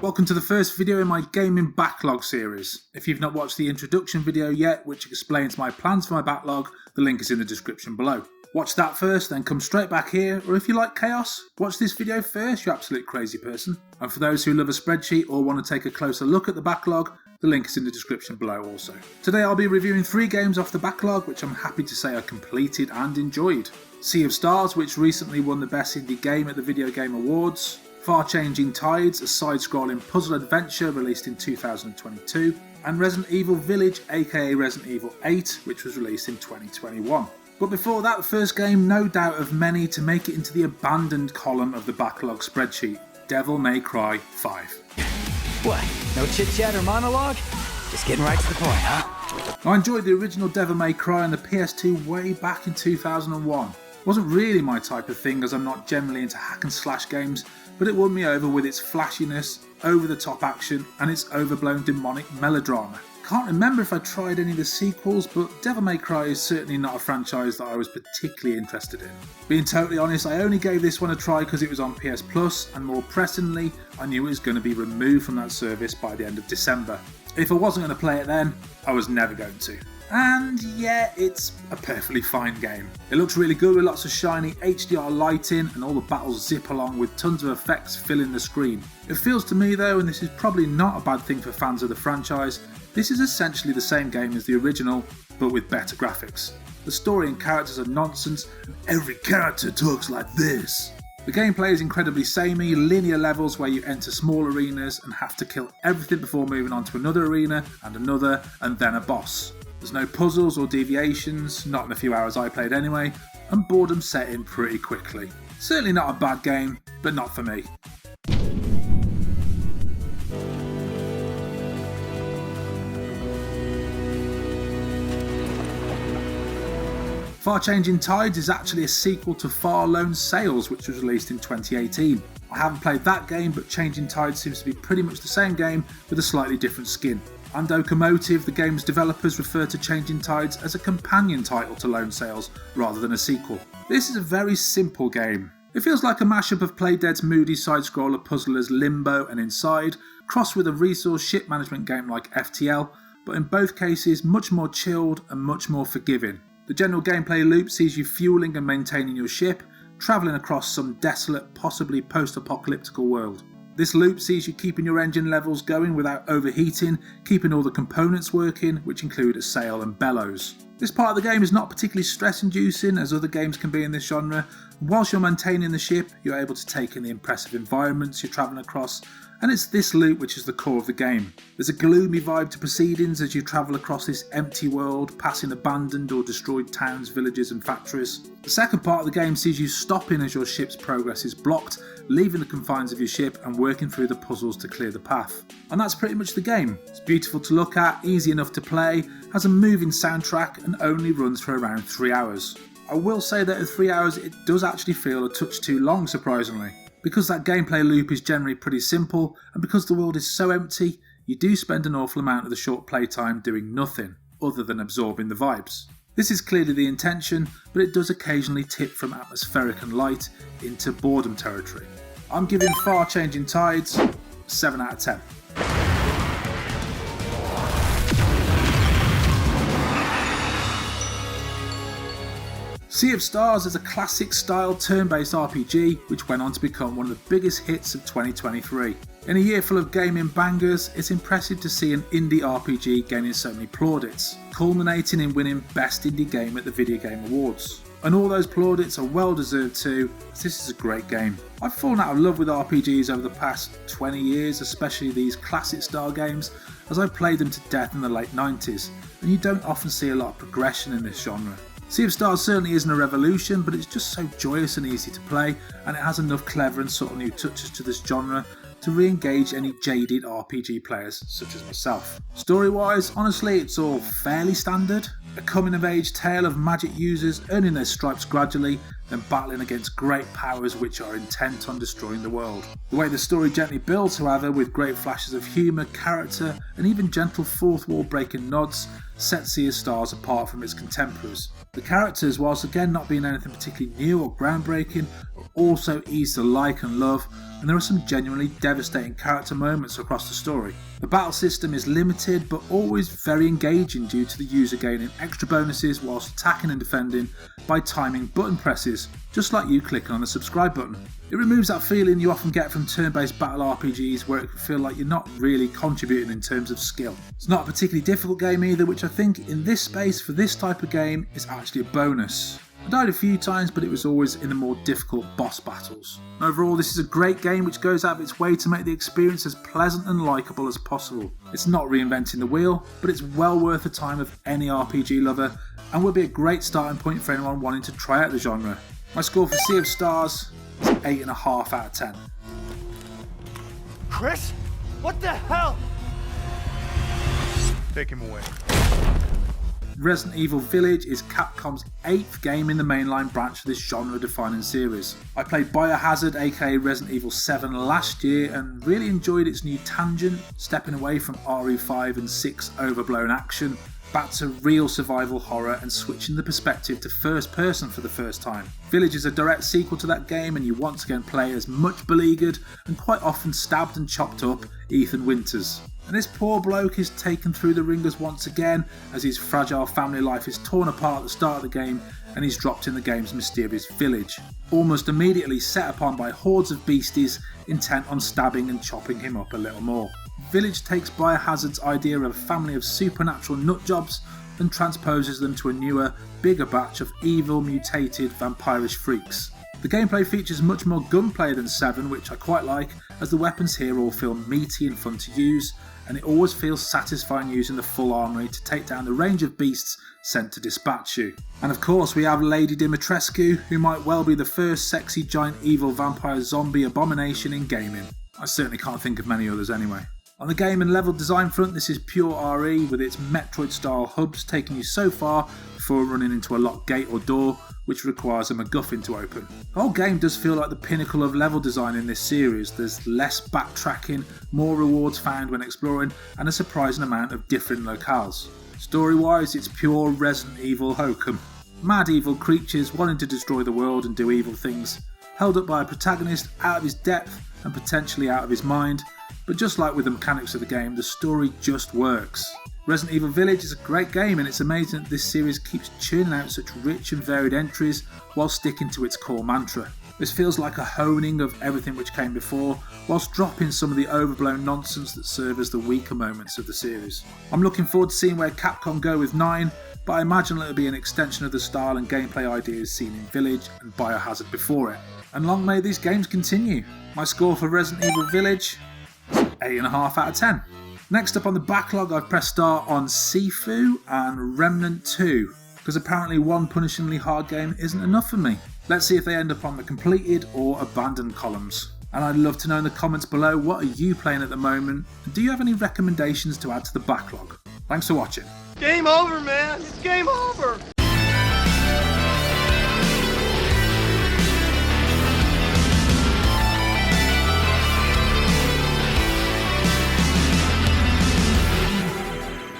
Welcome to the first video in my Gaming Backlog series. If you've not watched the introduction video yet, which explains my plans for my backlog, the link is in the description below. Watch that first, then come straight back here, or if you like chaos, watch this video first, you absolute crazy person. And for those who love a spreadsheet or want to take a closer look at the backlog, the link is in the description below also. Today I'll be reviewing 3 games off the backlog which I'm happy to say I completed and enjoyed. Sea of Stars, which recently won the Best Indie Game at the Video Game Awards. Far Changing Tides, a side-scrolling puzzle adventure released in 2022. And Resident Evil Village, aka Resident Evil 8, which was released in 2021. But before that, the first game, no doubt of many, to make it into the abandoned column of the backlog spreadsheet, Devil May Cry 5. What? No chit-chat or monologue? Just getting right to the point, huh? I enjoyed the original Devil May Cry on the PS2 way back in 2001. It wasn't really my type of thing as I'm not generally into hack and slash games, but it won me over with its flashiness, over-the-top action and its overblown demonic melodrama. Can't remember if I tried any of the sequels, but Devil May Cry is certainly not a franchise that I was particularly interested in. Being totally honest, I only gave this one a try because it was on PS Plus, and more pressingly, I knew it was going to be removed from that service by the end of December. If I wasn't going to play it then, I was never going to. And yeah, it's a perfectly fine game. It looks really good with lots of shiny HDR lighting and all the battles zip along with tons of effects filling the screen. It feels to me though, and this is probably not a bad thing for fans of the franchise, this is essentially the same game as the original, but with better graphics. The story and characters are nonsense, and every character talks like this. The gameplay is incredibly samey, linear levels where you enter small arenas and have to kill everything before moving on to another arena and another, and then a boss. There's no puzzles or deviations, not in the few hours I played anyway, and boredom set in pretty quickly. Certainly not a bad game, but not for me. Far Changing Tides is actually a sequel to Far Lone Sails, which was released in 2018. I haven't played that game, but Changing Tides seems to be pretty much the same game with a slightly different skin. And Locomotive, the game's developers, refer to Changing Tides as a companion title to Lone Sails rather than a sequel. This is a very simple game. It feels like a mashup of Playdead's moody side-scroller puzzlers Limbo and Inside, crossed with a resource ship management game like FTL, but in both cases much more chilled and much more forgiving. The general gameplay loop sees you fueling and maintaining your ship, travelling across some desolate, possibly post-apocalyptical world. This loop sees you keeping your engine levels going without overheating, keeping all the components working, which include a sail and bellows. This part of the game is not particularly stress-inducing as other games can be in this genre. Whilst you're maintaining the ship, you're able to take in the impressive environments you're travelling across, and it's this loop which is the core of the game. There's a gloomy vibe to proceedings as you travel across this empty world, passing abandoned or destroyed towns, villages and factories. The second part of the game sees you stopping as your ship's progress is blocked, leaving the confines of your ship and working through the puzzles to clear the path. And that's pretty much the game. It's beautiful to look at, easy enough to play, has a moving soundtrack and only runs for around 3 hours. I will say that at 3 hours it does actually feel a touch too long, surprisingly. Because that gameplay loop is generally pretty simple, and because the world is so empty, you do spend an awful amount of the short playtime doing nothing, other than absorbing the vibes. This is clearly the intention, but it does occasionally tip from atmospheric and light into boredom territory. I'm giving Far Changing Tides 7 out of 10. Sea of Stars is a classic style turn-based RPG which went on to become one of the biggest hits of 2023. In a year full of gaming bangers, it's impressive to see an indie RPG gaining so many plaudits, culminating in winning Best Indie Game at the Video Game Awards. And all those plaudits are well deserved too, as this is a great game. I've fallen out of love with RPGs over the past 20 years, especially these classic style games, as I played them to death in the late 90s, and you don't often see a lot of progression in this genre. Sea of Stars certainly isn't a revolution, but it's just so joyous and easy to play, and it has enough clever and subtle new touches to this genre to re-engage any jaded RPG players such as myself. Story-wise, honestly, it's all fairly standard. A coming-of-age tale of magic users earning their stripes gradually than battling against great powers which are intent on destroying the world. The way the story gently builds, however, with great flashes of humour, character, and even gentle fourth wall breaking nods, sets Sea of Stars apart from its contemporaries. The characters, whilst again not being anything particularly new or groundbreaking, are also easy to like and love, and there are some genuinely devastating character moments across the story. The battle system is limited but always very engaging due to the user gaining extra bonuses whilst attacking and defending by timing button presses, just like you clicking on the subscribe button. It removes that feeling you often get from turn-based battle RPGs where it can feel like you're not really contributing in terms of skill. It's not a particularly difficult game either, which I think in this space for this type of game is actually a bonus. I died a few times, but it was always in the more difficult boss battles. Overall, this is a great game which goes out of its way to make the experience as pleasant and likeable as possible. It's not reinventing the wheel, but it's well worth the time of any RPG lover and will be a great starting point for anyone wanting to try out the genre. My score for Sea of Stars is 8.5 out of 10. Chris? What the hell? Take him away. Resident Evil Village is Capcom's 8th game in the mainline branch of this genre-defining series. I played Biohazard aka Resident Evil 7 last year and really enjoyed its new tangent, stepping away from RE5 and 6 overblown action, back to real survival horror and switching the perspective to first person for the first time. Village is a direct sequel to that game and you once again play as much beleaguered and quite often stabbed and chopped up Ethan Winters. And this poor bloke is taken through the ringers once again as his fragile family life is torn apart at the start of the game and he's dropped in the game's mysterious village, almost immediately set upon by hordes of beasties intent on stabbing and chopping him up a little more. Village takes Biohazard's idea of a family of supernatural nutjobs and transposes them to a newer, bigger batch of evil, mutated, vampirish freaks. The gameplay features much more gunplay than 7, which I quite like, as the weapons here all feel meaty and fun to use, and it always feels satisfying using the full armoury to take down the range of beasts sent to dispatch you. And of course we have Lady Dimitrescu, who might well be the first sexy giant evil vampire zombie abomination in gaming. I certainly can't think of many others anyway. On the game and level design front, this is pure RE with its Metroid style hubs taking you so far before running into a locked gate or door which requires a MacGuffin to open. The whole game does feel like the pinnacle of level design in this series. There's less backtracking, more rewards found when exploring, and a surprising amount of different locales. Story wise, it's pure Resident Evil hokum. Mad evil creatures wanting to destroy the world and do evil things, held up by a protagonist out of his depth and potentially out of his mind, but just like with the mechanics of the game, the story just works. Resident Evil Village is a great game and it's amazing that this series keeps churning out such rich and varied entries while sticking to its core mantra. This feels like a honing of everything which came before, whilst dropping some of the overblown nonsense that serve as the weaker moments of the series. I'm looking forward to seeing where Capcom go with 9, but I imagine it'll be an extension of the style and gameplay ideas seen in Village and Biohazard before it. And long may these games continue. My score for Resident Evil Village, 8.5 out of 10. Next up on the backlog, I've pressed start on Sifu and Remnant 2, because apparently one punishingly hard game isn't enough for me. Let's see if they end up on the completed or abandoned columns. And I'd love to know in the comments below, what are you playing at the moment? And do you have any recommendations to add to the backlog? Thanks for watching. Game over, man. It's game over.